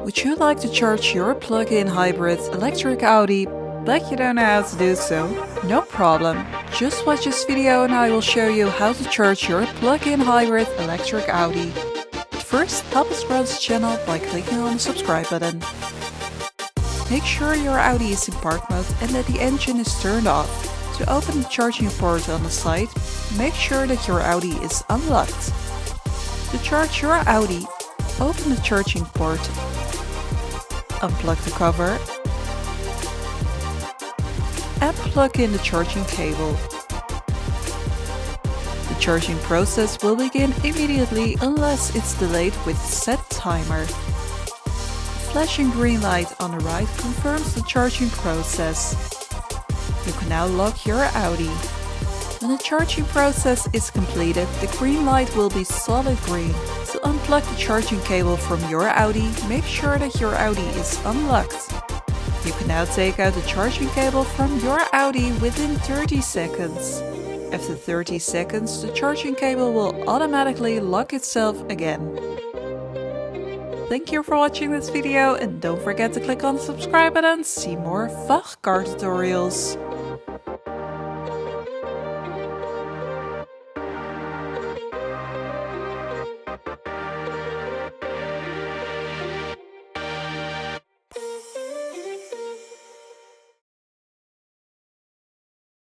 Would you like to charge your plug-in hybrid electric Audi, but you don't know how to do so? No problem. Just watch this video and I will show you how to charge your plug-in hybrid electric Audi. First, help us grow this channel by clicking on the subscribe button. Make sure your Audi is in park mode and that the engine is turned off. To open the charging port on the side, make sure that your Audi is unlocked. To charge your Audi, open the charging port, unplug the cover, and plug in the charging cable. The charging process will begin immediately unless it's delayed with a set timer. The flashing green light on the right confirms the charging process. You can now lock your Audi. When the charging process is completed, the green light will be solid green. To unplug the charging cable from your Audi, make sure that your Audi is unlocked. You can now take out the charging cable from your Audi within 30 seconds. After 30 seconds, the charging cable will automatically lock itself again. Thank you for watching this video and don't forget to click on the subscribe button to see more VAG Car Tutorials.